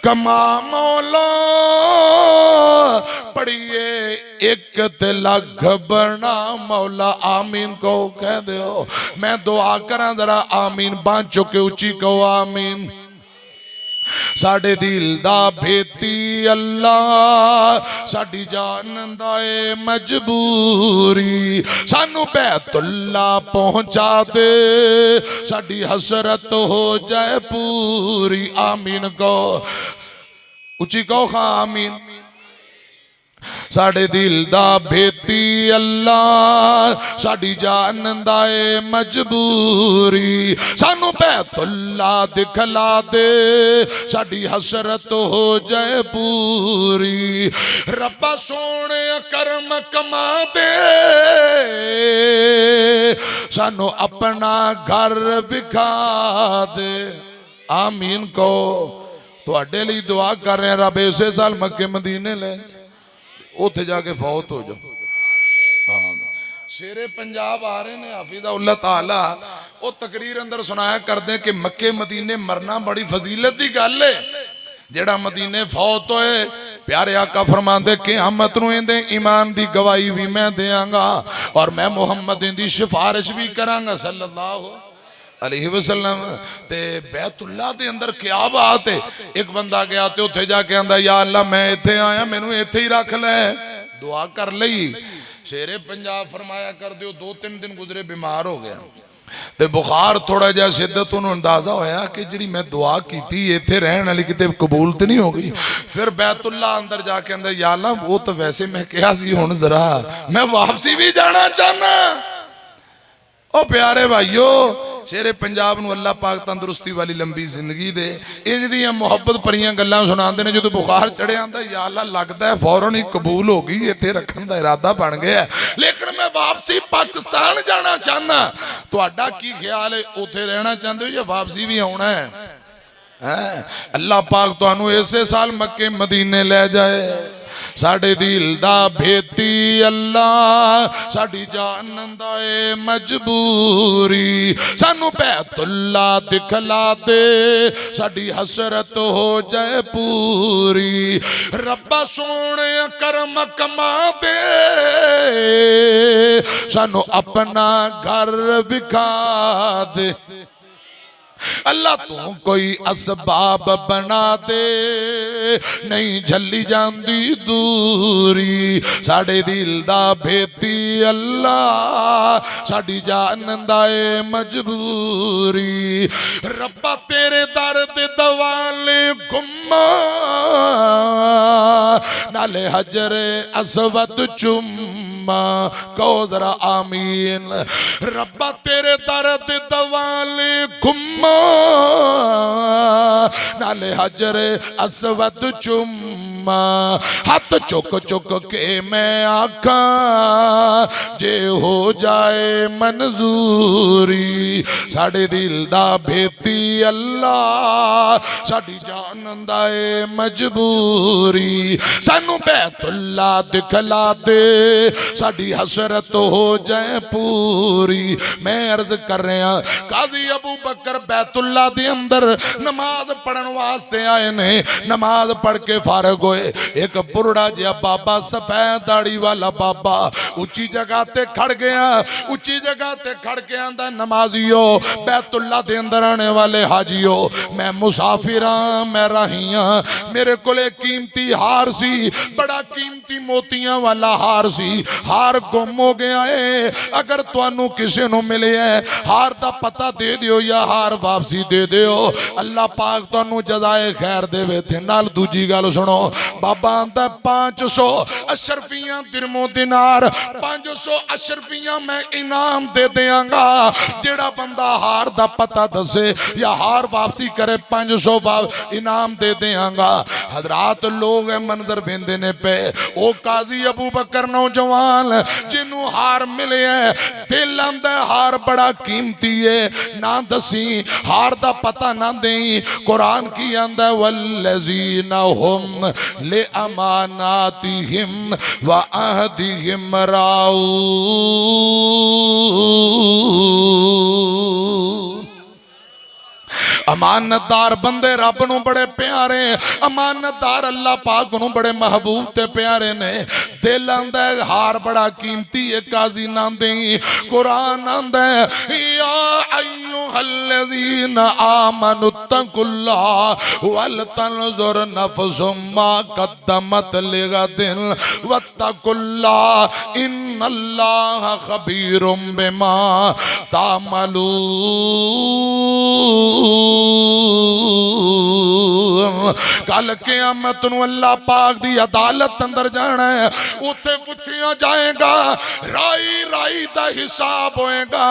कमा मौला पढ़िए एक एक ते लख बना मौला आमीन को कह दो। मैं दुआ करा जरा आमीन बांध चुके उची कहो आमीन। साडे दिल दा भेती अल्लाह साडी जान दा ए मजबूरी सानू बैतुल्ला पहुंचा दे साडी हसरत हो जाए पूरी आमीन को उची कहो खां आमीन। साडे दिल दा भेती अल्लाह साडी जान दा ए मजबूरी सानू बैतुल्ला दिखला दे साडी हसरत हो जाए पूरी। रब्बा सोने करम कमा दे सानू अपना घर विखा दे आमीन को। तुहाडे लई दुआ कर रहे हैं रब इसे साल मक्के मदीने ले उत्थे जाके फौत हो जाओ। शेरे पंजाब आ रहे ने हाफिज़हुल्लाह ताला वो तकरीर अंदर सुनाया करते कि मक्के मदीने मरना बड़ी फजीलत की गल है। जेड़ा मदीने फौत होए प्यारे आका फरमांदे क़यामत नूं इहदे ईमान दी गवाही भी मैं देंगा और मैं मुहम्मद दी सिफारिश भी करांगा सल्लल्लाहु अलैहि वसल्लम। ते बैतुल्ला दे अंदर क्या बात है। एक बंदा गया ते उत्थे जाके आंदा या अल्लाह मैं इत्थे आया मैनू इत्थे ही रख ले दुआ कर लई। शेरे पंजाब फरमाया कर दियो 2-3 दिन गुजरे बीमार हो गया ते बुखार थोड़ा जिहा शिद्दत उन्होंने अंदाजा होया कि जिहड़ी मैं दुआ कीती इत्थे रहण वाली किते कबूल तो नहीं हो गई। फिर बैतुल्ला अंदर जाके आंदा या अल्लाह वो तो वैसे मैं कहा सी हुण जरा मैं वापसी भी जाना चाहना। ओ प्यारे भाइयों शेरे पंजाब नूं अल्लाह पाक तंदुरुस्ती वाली लंबी जिंदगी दे इंज दियां मुहब्बत भरियां गल्लां सुणांदे ने। जो बुखार चढ़े आंदा या अल्लाह लगदा है फौरन ही कबूल हो गई इत्थे रखण दा इरादा बन गया लेकिन मैं वापसी पाकिस्तान जाना चाहना। तुहाडा की ख्याल है उत्थे रहना चाहते हो या वापसी भी आउणा है? अल्लाह पाक तुहानू इसे साल मक्के मदीने ले जाए। साडे दिल दा भेती अल्लाह साडी जान दा ए मजबूरी सानू बैतुल्ला दिखला दे साडी हसरत हो जाए पूरी। रब्बा सोने करम कमा दे सानू अपना घर विखा दे। अल्लाह तू कोई असबाब बना दे नहीं झली जांदी दूरी साडे दिल दा भेती अल्लाह साडी जान दा ए मजबूरी। रब्बा तेरे दर दे दवाले गुम्मा नाले हजरे असवद चुम्मा कहो जरा आमीन। रब्बा तेरे दर दे दवाले गुम्मा नाले हजरे असवद चुम्मा हाथ चुक चुक के मैं आका जे हो जाए मंजूरी साडे दिल दा भेती अल्लाह साडी जान दा ए मजबूरी सानू बैतुल्ला दिखला दे साडी हसरत हो जाए पूरी। मैं अर्ज कर रहा काजी अबू बकर बैतुल्ला दे अंदर नमाज पढ़न वास्ते आए ने। नमाज पढ़ के फारग होए एक बुरड़ा जिहा बाबा सफेद दाढ़ी वाला बाबा उच्ची जगह ते खड़ गया। उच्ची जगह ते खड़ के आंदा नमाजियो बैतुल्ला दे अंदर आने वाले हाजियो मैं मुसाफिर हां मैं राही हां मेरे कोले कीमती हार सी बड़ा कीमती मोतियां वाला हार सी हार गुम हो गया है। अगर तुहानू किसी नू मिले है हार दा पता दे दियो या हार वापसी दे दियो अल्लाह पाक तुहानू जज़ाए खैर देवे। ते नाल दूजी गल सुनो बाबा आंदा 500 अशरफियां दिरमो दिनार 500 अशरफियां मैं इनाम दे देंगा जेड़ा बंदा हार दा पता दसे या हार वापसी करे 500 इनाम दे देंगा। हजरात लोग मंजर वेंदे ने पे ओ काजी अबू बकर नौजवान जिन्नू हार मिले है दिल आंदा हार बड़ा कीमती है ना दसी हार दा पता ना देई। कुरान की आंदा वल्लज़ीना हुम ले अमानातिहिम व अहदिहिम राऊन। अमानतदार बंदे रब नूं बड़े प्यारे, अमानतदार अल्लाह पाक नूं बड़े महबूब ते प्यारे ने। दिल आंदा है हार बड़ा कीमती है, काजी ना दें। कुरान आंदा है या अय्युहल्लज़ीना आमनुत्तकुल्लाह वल तंजुर नफ्सुम मा कद्दमत लिगदिन वत्तकुल्लाह इन्नल्लाह खबीरुम बिमा तामलून। कल क़यामत नूं अल्लाह पाक दी अदालत अंदर जाना है, उत्थे पूछिया जाएगा, राई राई दा हिसाब होएगा।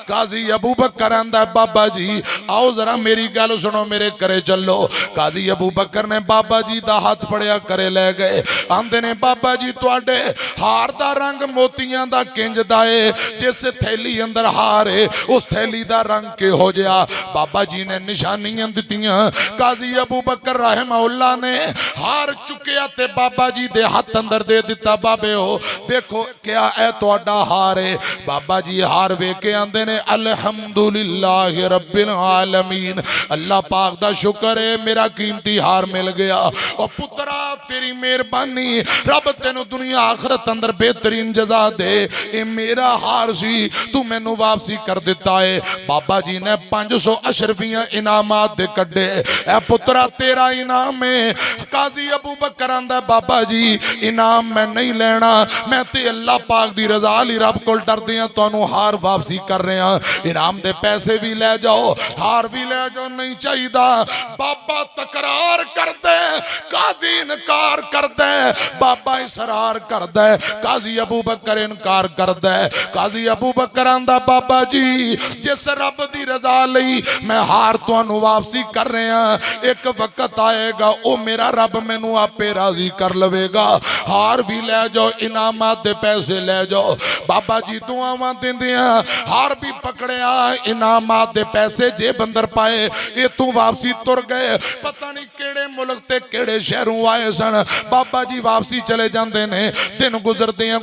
काजी अबू बकर आंदा बाबा जी आओ जरा मेरी गल सुनो, मेरे करे चलो। काजी अबू बकर ने बाबा जी दा हाथ फड़िया करे ले गए। आंदे ने बाबा जी तुहाडे हार दा रंग मोतियां दा किंज दा है, जिस थैली अंदर हार है उस थैली दा रंग किहो जिहा। बाबा जी ने निशानियां दित्तियां। काजी अबू बकर रहमहुल्लाह ने हार चुकिया ते बाबा जी दे हाथ अंदर दे दिता। बाबे हो देखो क्या है तुहाडा हार है। बाबा जी हार वेख के आंदे ने अल्हम्दुलिल्लाह रब्बिल आलमीन, अल्लाह पाक दा शुक्र है मेरा कीमती हार मिल गया। और पुत्रा तेरी मेहरबानी, रब तेनू दुनिया आखिरत अंदर बेहतरीन जजा दे। ये मेरा हार सी, तू मैनू वापसी कर दिता है। बाबा जी ने 500 अशरफियां इनामात दे कड्डे। ए पुत्रा तेरा इनाम है। काजी अबू बकर आंदा बाबा जी इनाम मैं नहीं लेना, मैं ते अल्लाह पाक दी रजा ली रब कोल डरदे हां, तुहानू हार वापसी कर रहे हैं। इनाम दे पैसे भी ले जाओ, हार भी ले जाओ, नहीं चाहिए। बाबा तकरार कर दे, काजी इनकार कर दे, बाबा इसरार कर दे, काजी अबू बकर इनकार कर दे। काजी अबू बकर आंदा बाबा जी जिस रब दी रजा लई मैं हार तुहानू वापसी कर रहे हैं, एक वक्त आएगा ओ मेरा रब मैनू आपे राजी कर लवेगा। हार भी ले जाओ, इनामात दे पैसे ले जाओ। बाबा जी दुआवां देंदे हैं, हार भी पकड़िया, इनामात दे पैसे जेब अंदर पाए, ये तू वापसी तुर गए। पता नहीं केड़े मुल्क ते केड़े शहरों आए सन। बाबा जी वापसी चले जाते ने। दिन गुजरते हैं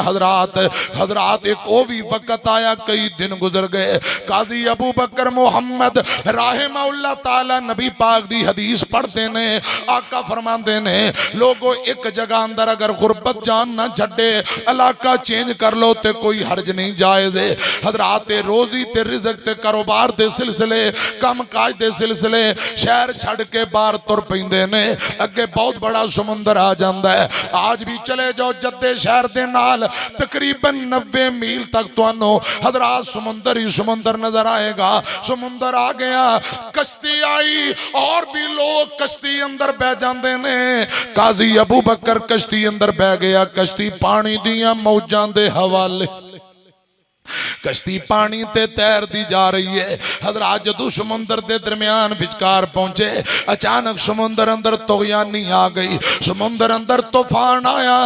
हजरात एक ओ भी वक्त आया, कई दिन गुजर गए। काजी अबू बकर मुहम्मद रहमहुल्लाह ताला नबी पाक दी हदीस पढ़ते ने। आका फरमाते ने लोगों एक जगह अंदर अगर गुरबत जान ना छड़े, इलाका चेंज कर लो ते कोई हर्ज नहीं, जायज है। हजरात रोजी ते रिज़्क ते कारोबार दे सिलसिले, कम काज दे सिलसिले शहर छड़ के बाहर तुर पैंदे ने। अगे बहुत बड़ा समुंदर आ जाता है। आज भी चले जाओ जद्दे शहर दे नाल तकरीबन 90 मील तक तुहानू हजरात समुंदर ही समुंदर नजर आएगा। समुंदर आ गया, कश्ती आई और भी लोग कश्ती अंदर बह जाते ने। काजी अबू बकर कश्ती अंदर बह गया। कश्ती पानी दियां मौजां दे हवाले, कश्ती पानी ते तैरती जा रही है। हजरात जदों समुंदर के दरमियान विचकार पहुंचे, अचानक समुंदर अंदर तुगयानी आ गई। समुंदर अंदर तूफान आया,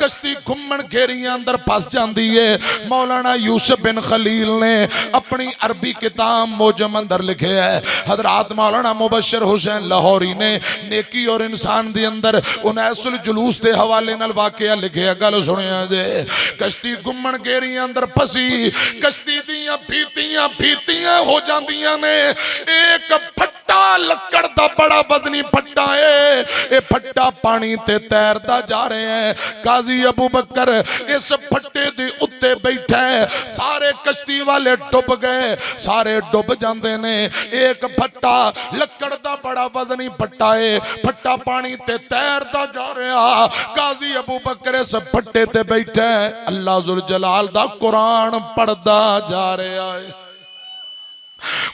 कश्ती घुमन घेरिया अंदर फस जाती है। मौलाना यूसुफ बिन खलील ने अपनी अरबी किताब मोजम अंदर लिखे है। हजरात मौलाना मुबशर हुसैन लाहौरी ने नेकी और इंसान के अंदर उनैसुल जुलूस के हवाले नाल वाकया लिखे। गल सुनिया जे, कश्ती घुमन घेरिया अंदर फसी, कश्ती दियां फीतियां हो जांदियां ने। एक फट्टा लकड़ दा बड़ा वजनी फट्टा है, ये फट्टा पानी ते तैरदा जा रहे हैं। काजी अबू बकर इस फट्टे दे उत्ते बैठा है। सारे कश्ती वाले डुब गए, सारे डुब जाते ने। एक फट्टा लकड़ दा बड़ा वजनी फट्टा है, फट्टा पानी ते तैरदा जा रहा। काजी अबू बकर इस फट्टे ते बैठा है, अल्लाह जुल जलाल दा कुरान पढ़दा जा रहा है।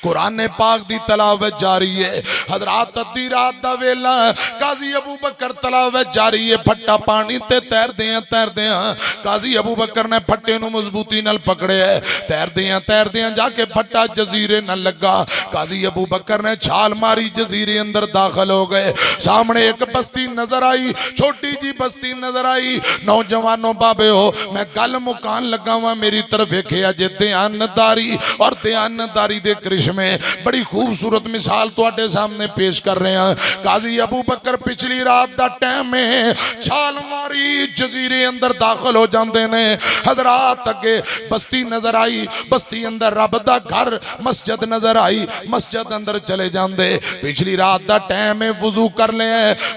कुरान पाक दी तलावत जारी है। हजरात अद्धी रात दा वेला, काजी अबू बकर तलावत जारी है। फट्टा पानी ते तैरदे हैं। काजी अबू बकर ने फट्टे नूं मजबूती नाल पकड़े है। तैरदे हैं जाके फट्टा जजीरे न लगा। काजी अबू बकर ने छाल मारी, जजीरे अंदर दाखिल हो गए। सामने एक बस्ती नजर आई, छोटी जी बस्ती नजर आई। नौजवानों बाबे हो, मैं गल मुकान लगा वा, मेरी तरफ वेखिया जे ध्यानदारी और ध्यानदारी दे करिश्मे बड़ी खूबसूरत मिसाल तुहाडे सामने पेश कर रहे हैं। काजी अबू बकर पिछली रात दा टाइम है, छाल मारी जजीरे अंदर दाखिल हो जाते ने। हजरात अगे बस्ती नजर आई, बस्ती अंदर रब दा घर मस्जिद नजर आई, मस्जिद अंदर चले जाते। पिछली रात दा टाइम है, वजू कर ले,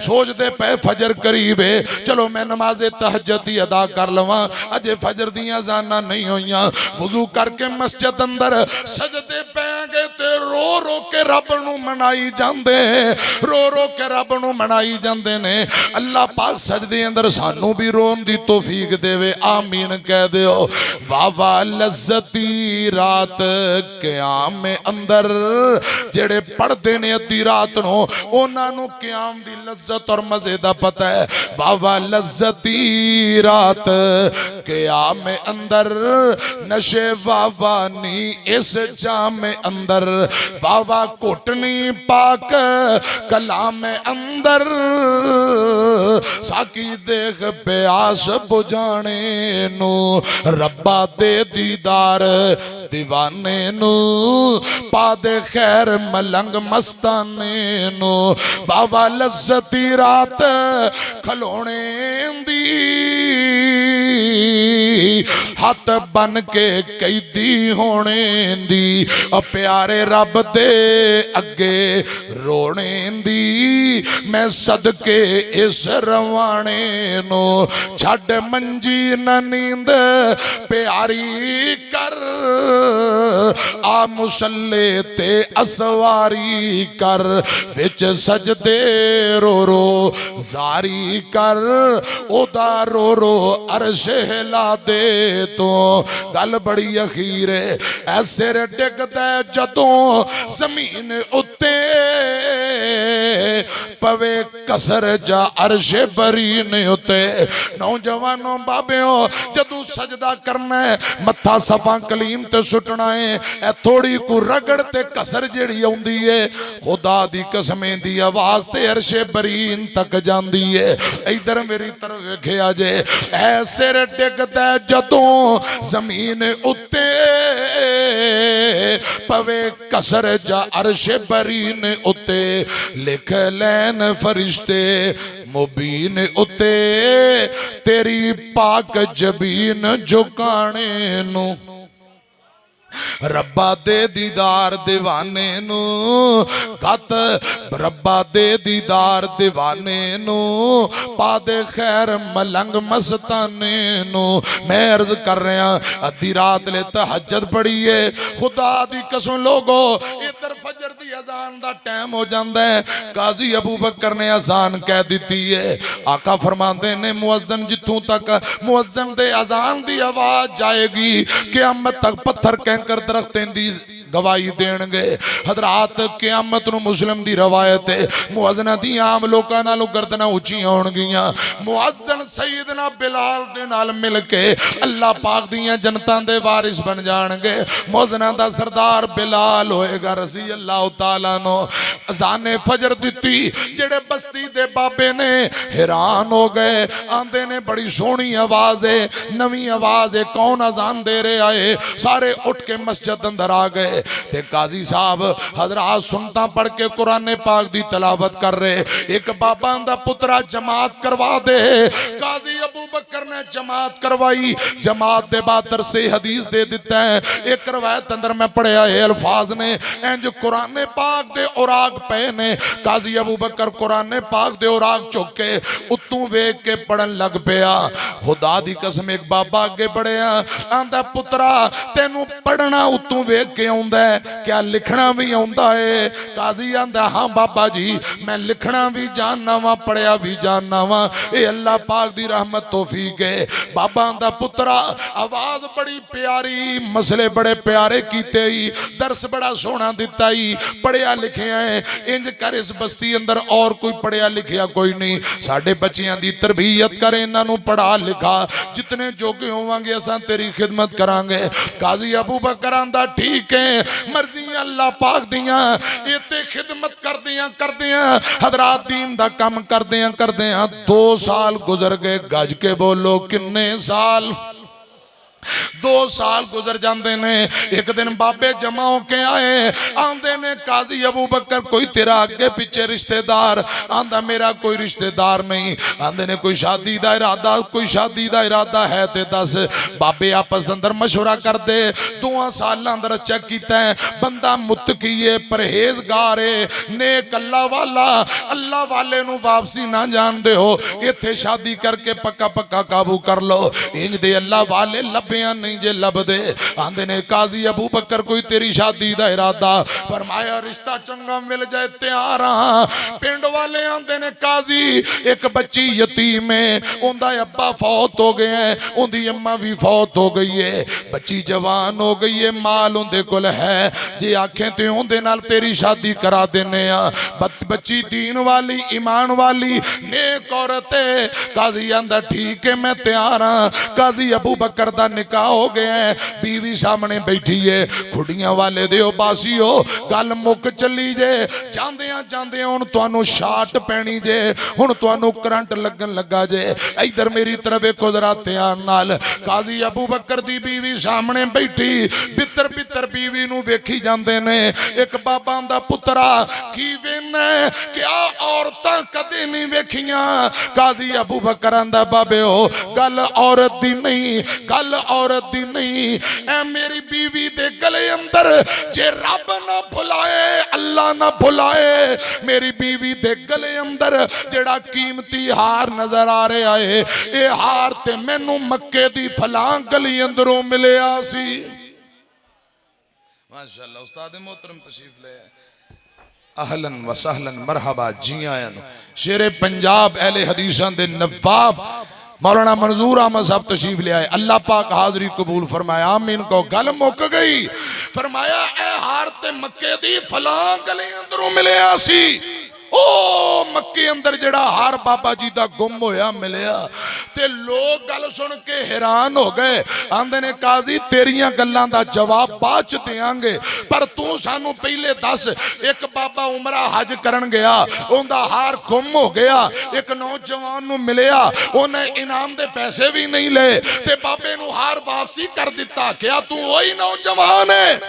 सोचते पे फजर करीब है, चलो मैं नमाजे तहज्जुद ही अदा कर लवां, अजे फजर दी अज़ानां नहीं होईयां। वजू करके मस्जिद अंदर सजदे पै गए ते रो रो के रब नूं मनाई जांदे, रो रो के रब नूं मनाई जांदे ने। अल्लाह पाक सजदे अंदर सानू भी रोन दी तौफीक देवे, आमीन कह दिओ। वाह वाह लज़्ज़ती रात क़याम में अंदर जेड़े पढ़दे ने अद्धी रात नूं उन्हां नूं क़याम दी लज़्ज़त और मज़े दा पता है। वाह वाह लज़्ज़ती रात क़याम में अंदर नशे वावा नी इस जाम में अंदर, वावा कोटनी पाक कलाम में अंदर, साकी देख प्यास बुझाने नू रब्बा दे दीदार दीवाने नू, पा दे खैर मलंग मस्ताने नू। वावा लज़्ज़ती रात खलोने दी हथ बन के कैदी होने दी, प्यारे रब दे अगे रोने दी। मैं सदके इस रवाने नो छड़ मंजी न नींद प्यारी कर, आ मुसल्ले ते असवारी कर, विच सजदे रो रो जारी कर, ओदा रो रो अरश हिला दे। तो गल बड़ी अखीर है, ऐसे डिगदा जदों जमीन उत्ते पवे कसर जा अरश बरीन उत्ते। नौजवानों बाबियों जदों सजदा करना है, मत्था सफा कलीम ते सुटना है, ए थोड़ी को रगड़ ते कसर जेड़ी आउंदी है, खुदा दी कसमें दी आवाज ते अरश बरीन तक जांदी है। इधर मेरी तरफ वेखिया जे, ऐसे डिगदा जदों जमीन उत्ते पवे कसर जा अरश बरीन उत्ते, लिख लैन फरिश्ते मुबीन उत्ते, तेरी पाक जबीन झुकाने नू। रब्बा दे दीदार दीवाने नू गत, रब्बा दे दीदार दीवाने नू पा दे खैर मलंग मस्ताने नू। मैं अर्ज कर रहा अद्धी रात ले तहज्जुद पढ़ी है, खुदा दी कसम लोगो इधर फजर दी अजान दा टाइम हो जांदा है। काजी अबू बकर ने अजान कह दी है। आका फरमाते ने मुअज्जिन जिथों तक मुअज्जिन दे अजान दी आवाज जाएगी क़यामत तक पत्थर कर दरख्तें दी गवाही देणगे। हजरात क़यामत नूं मुस्लिम दी रवायत है, मुअज्जिनां दी आम लोकां नालों गर्दनां उच्चियां होणगियां। मुअज्जिन सैयदना बिलाल दे नाल मिल के अल्लाह पाक दीयां जनतां दे वारिस बन जाणगे। मुअज्जिनां दा सरदार बिलाल होएगा रज़ी अल्लाह तआला नो। अज़ाने फजर दित्ती, जेड़े बस्ती दे बाबे ने हैरान हो गए, आंदे ने बड़ी सोहनी आवाज़ है, नवीं आवाज़ है, कौन अज़ान दे रहा है? सारे उठ के मस्जिद अंदर आ गए ते काजी साहब हजरात सुनता पढ़ के कुरान पाक दी तलावत कर रहे। एक बाबा दा पुत्रा जमात करवा दे, काजी अबू बकर ने जमात करवाई। जमात दे बाद दरसे हदीस दे दिता है। एक रवायत अंदर मैं पढ़िया है अल्फाज ने इंज कुरान पाक दे औराक पे ने। काजी अबू बकर कुरान पाक दे औराक चुक के उत्तों वेख के पढ़न लग पिया। खुदा दी कसम एक बाबा अगे बढ़िया, आंदा पुत्रा तेनू पढ़ना उत्तों वेख के आउंदा है, क्या लिखना भी आउंदा है? काजी आंदा हाँ बाबा जी मैं लिखना भी जानना वा, पढ़िया भी जानना वा, ये अल्लाह पाक दी रहमत तौफीक है। बाबा आंदा पुत्रा आवाज बड़ी प्यारी, मसले बड़े प्यारे कीते ही, दर्स बड़ा सोहना दिता ही, पढ़िया लिखिया है। इंज कर इस बस्ती अंदर और कोई पढ़िया लिखिया कोई नहीं। साडे बच्चियां दी तरबियत कर, इन्हां नूं पढ़ा लिखा, जितने जोगे होवांगे असां तेरी खिदमत करांगे। काजी अबू बकर आंदा ठीक है, मर्जी अल्लाह पाक दियां, ये ते खिदमत करदियां हजरात दीन दा काम करदियां 2 साल गुजर गए। गज के बोलो किन्ने साल? दो साल गुजर जाते ने। एक दिन बाबे जमा होके आए, आंदे ने काजी अबू बकर कोई तेरा अगे पिछे रिश्तेदार? आंदा मेरा कोई रिश्तेदार नहीं। आंदे ने कोई शादी दा इरादा, कोई शादी दा इरादा है ते दस। बाबे आपस अंदर मशवरा करते, 2 साल अंदर चेक किया बंदा मुत्तकी है, परहेजगार है, नेक अल्लाह वाला, अल्लाह वाले नू वापसी ना जानते हो, इत्थे शादी करके पक्का पक्का काबू कर लो। इंज दे अल्लाह वाले लभ्या नहीं जे लभदे। आंदे ने काजी अबू बकर कोई तेरी शादी दा इरादा? फरमाया रिश्ता चंगा मिल जाए तैयार हां। पिंड वाले आंदे ने काजी एक बच्ची यतीम है, उनदा अब्बा फौत हो गया है, उनदी अम्मा भी फौत हो गई है, बच्ची जवान हो गई है, माल उनदे कोल है, जे आखे ते उनदे नाल तेरी शादी करा देने आ। बच्ची दीन वाली, ईमान वाली, नेक औरत है। काजी आंदा ठीक है मैं तैयार हां। काजी अबू बकर दा निकाह हो गया है, बीवी सामने बैठी है। खुड़ियां वाले दे बासी हो, गल मुक चली जे। जांदियां जांदियां हुण तुहानू शाट पैनी जे, हुण तुहानू करंट लगन लगा जे। इधर मेरी तरफ वेखो जरा ध्यान नाल। काजी अबू बकर दी बीवी सामने बैठी, बितर बितर बीवी नू वेखी जांदे ने। एक बाबा दा पुत्रा की वेना क्या औरतां कदे नहीं वेखियां? काजी अबू बकर आंदा बाबे हो गल औरत दी नहीं, गल औरत दी नहीं, ऐ मेरी बीवी दे गले अंदर जे रब ना भुलाए, अल्लाह ना भुलाए, मेरी बीवी दे गले अंदर जेड़ा कीमती हार नजर आ रहा है, ये हार ते मैनू मक्के दी फलां गली अंदरों मिलिया सी। माशाअल्लाह उस्ताद मोहतरम तशरीफ ले आए। अहलन व सहलन मरहबा जी आयन। शेरे पंजाब अहले हदीसां दे नवाब मौलाना मंजूर अहमद साहब तशरीफ ले आए। अल्लाह पाक हाजरी कबूल फरमाया। आमीन को गल मुक गई। फरमाया ए हार ते मक्के दी फलां गली अंदरों मिलिया सी। ओ मक्के अंदर जड़ा हार बाबा जी दा गुम होया मिलिया ते लोग गल सुन के हैरान हो गए। आंदे ने काजी तेरियां गल्लां दा जवाब बाद च देंगे, पर तू सानू पहले दस। एक बाबा उमरा हज करन गया, उनदा हार गुम हो गया, एक नौजवान नू मिलिया, उन्हें इनाम दे पैसे भी नहीं ले ते बाबे नू हार वापसी कर दिता। क्या तू वही नौजवान है?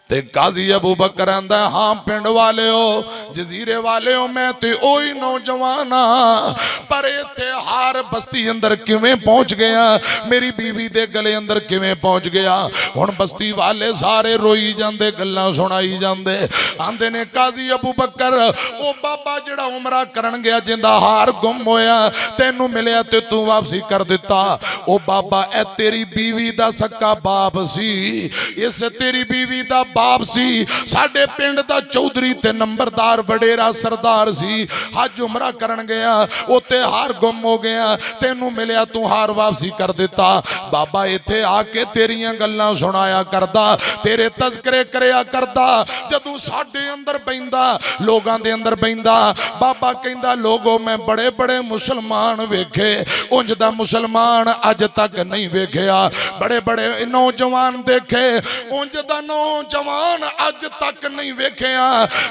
ते काजी अबू बकर आंदा हाँ पिंड वाले हो, जजीरे वाले हो, मैं ते ओही नौजवान हाँ, पर इत्थे हार बस्ती अंदर किवें पहुंच गया, मेरी बीवी दे गले अंदर किवें पहुंच गया? हुण बस्ती वाले सारे रोई जांदे, गल्लां सुनाई जांदे। आंदे ने काजी अबू बकर ओ बाबा जेड़ा उमरा करन गया, जिंदा हार गुम होया, तेनू मिलिया ते तू वापसी कर दिता। ओ बाबा ए तेरी बीवी दा सक्का बाप सी, इस तेरी बीवी दा बाप सी, साडे पिंड दा चौधरी ते नंबरदार वडेरा सरदार सी। हज उमरा करन गया, उत्ते हार गुम हो गया, तेनू मिलिया तू हार वापसी कर दिता। बाबा इत्थे आके तेरियां गल्लां सुनाया करदा, तेरे तज़किरे करया करदा। जदों साडे अंदर बैंदा, लोगां दे अंदर बैंदा, बाबा कहंदा लोगो मैं बड़े बड़े मुसलमान वेखे, उंज दा मुसलमान अज तक नहीं वेखिया। बड़े बड़े नौजवान देखे, उंज दा नौजवान अज तक नहीं वेखिया,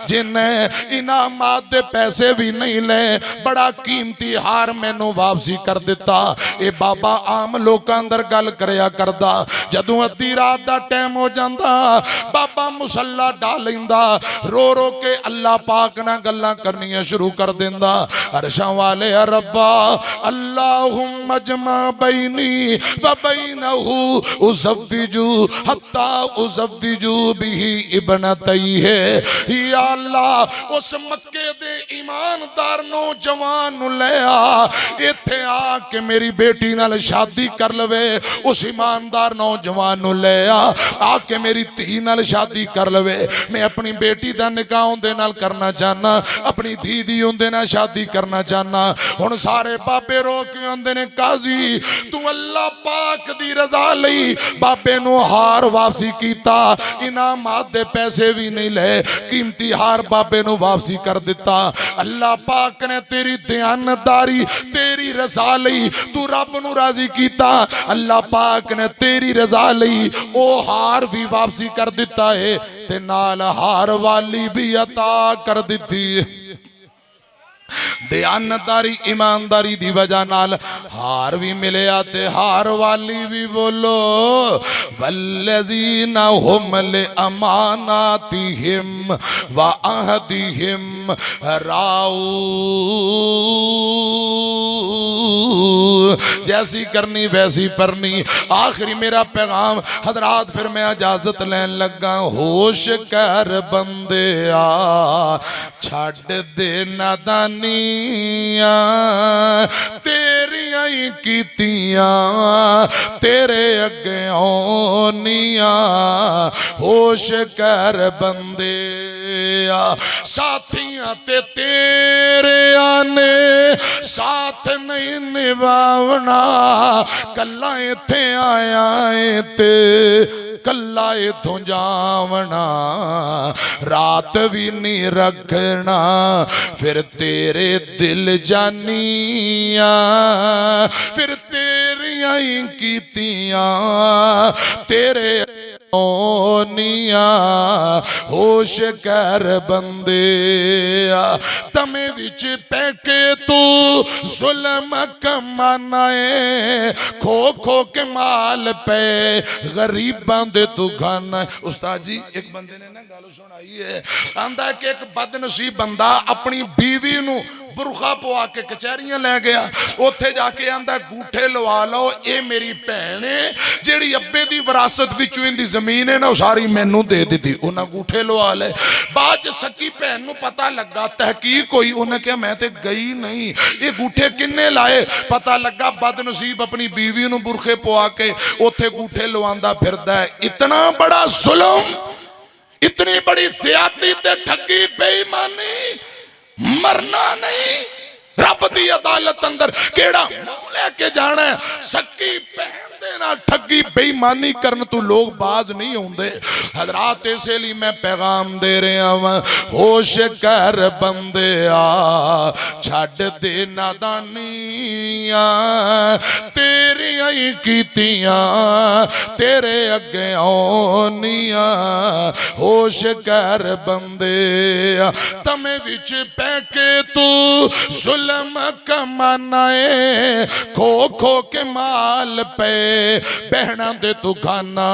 जिन्हें इनामात दे पैसे भी नहीं ले, बड़ा कीमती हार मैनू वापसी कर दिता। ए बाबा आम लोकां अंदर गल करया करदा, जदों अद्धी रात दा टाइम हो जांदा, बाबा मुसल्ला डा लैंदा, रो रो के अल्लाह पाक नाल गल्लां करनियां शुरू कर दिंदा। अरशां वाले रब्बा अल्लाहुम्मा जमा बैनी व बैनहू उज़व्विजू हत्ता उज़व्विजू बिही इब्नतई है। या अल्लाह उस मक्के दे ईमानदार नौजवान नू ले आ, इत्थे आके मेरी बेटी नाल शादी कर लवे। उस ईमानदार नौजवान नू ले आ, आके मेरी धी नाल शादी कर लवे। मैं अपनी बेटी दा निकाह उंदे नाल करना चाहना, अपनी धी दी उंदे नाल शादी करना चाहना। हुण सारे बाबे रो के आंदे ने काजी तू अल्लाह पाक दी रजा लई बाबे नू हार वापसी कीता, इनामात दे पैसे भी नहीं ले, कीमती हार बाबे नू वापसी कर दिता। अल्लाह पाक ने तेरी दयानतदारी, तेरी रजा लई तू रब नू राजी कीता, अल्लाह पाक ने तेरी रजा लई ओ हार भी वापसी कर दिता है, ते नाल हार वाली भी अता कर दिती। दयानतदारी ईमानदारी दी वजह नाल हार भी मिलिया ते हार वाली भी बोलो वल्लज़ीना हुम ले अमानातिहिम व अहदिहिम राऊ। जैसी करनी वैसी परनी। आखिरी मेरा पैगाम हजरात, फिर मैं इजाजत लैन लगा। होश कर बंदे आ छड़ दे नादानियां तेरियां ही कीतियां तेरे अगे औनियां। होश कर बंदे आ साथियां ते तेरे आने साथ नहीं निभावना। कल्ला इत्थे आया ते कल्ला इथों जावना। रात भी नहीं रखना फिर तेरे दिल जानिया। फिर तेरियां ही कीतियां तेरे ओनिया। होश कर बंदे तमे विच पैके तू जुल्म कमाना। खो खो के माल पे गरीबां दे तू खाना। उस्ताद जी एक बंदे ने ना गल सुनाई है, आंदा कि एक बदनसीब बंदा अपनी बीवी नू बुरखा पवा के कचहरियां लै गया। उत्थे जाके आंदा गूठे लवा लो, ये मेरी भैन है जिहड़ी अब्बे दी विरासत विचों इहदी जमीन है ना सारी मैनू दे दी। उन्हें गूठे लवा ले। बाद च सकी भैन नू पता लगा, तहकीक होई, उन्हें कहा मैं ते गई नहीं, ये गूठे किन्ने लाए। पता लगा बदनसीब अपनी बीवी नू बुरखे पवा के उत्थे गूठे लवांदा फिरदा है। इतना बड़ा जुल्म, इतनी बड़ी ज्यादती ते ठगी बेईमानी, मरना नहीं। रब दी अदालत अंदर केड़ा लेके जाना है। सकी भैन दे नाल ठगी बेईमानी करन तू लोग बाज नहीं आउंदे। हजरात इसलिए मैं पैगाम दे रहा वा, होश कर बंदे आ छड़ दे नादानियां तेरियां ही कीतियां तेरे अगे औनियां। होश कर बंदे तमे विच पैके तू जुल्म कमाना। खो खो के माल पे बहना दे तू खाना।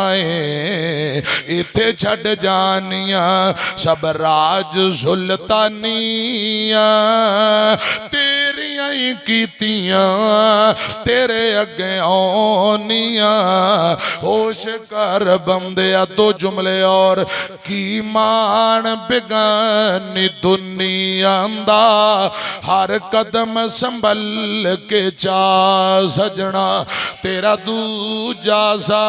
इथे छड़ जानिया सब राज सुल्तानिया तेरियां ही कीतियां तेरे अगे औनिया। होश कर बंदिया। दो जुमले और की मान बेगानी दुनिया दा हर कदम संभल के चा सजना। तेरा दूजा सा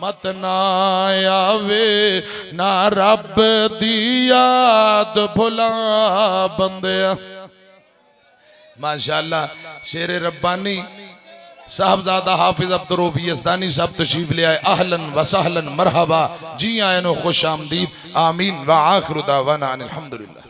मत ना आवे ना रब दी याद भुला बंदिया। माशाअल्लाह शेर रब्बानी साहबजादा हाफिज अब्दुर रऊफ यज़दानी साहब तशरीफ ले आए। अहलन व सहलन मरहबा, जी आए नो खुश आमदीद। आमीन व आखिरु दावाना अनिल हम्दुलिल्लाह।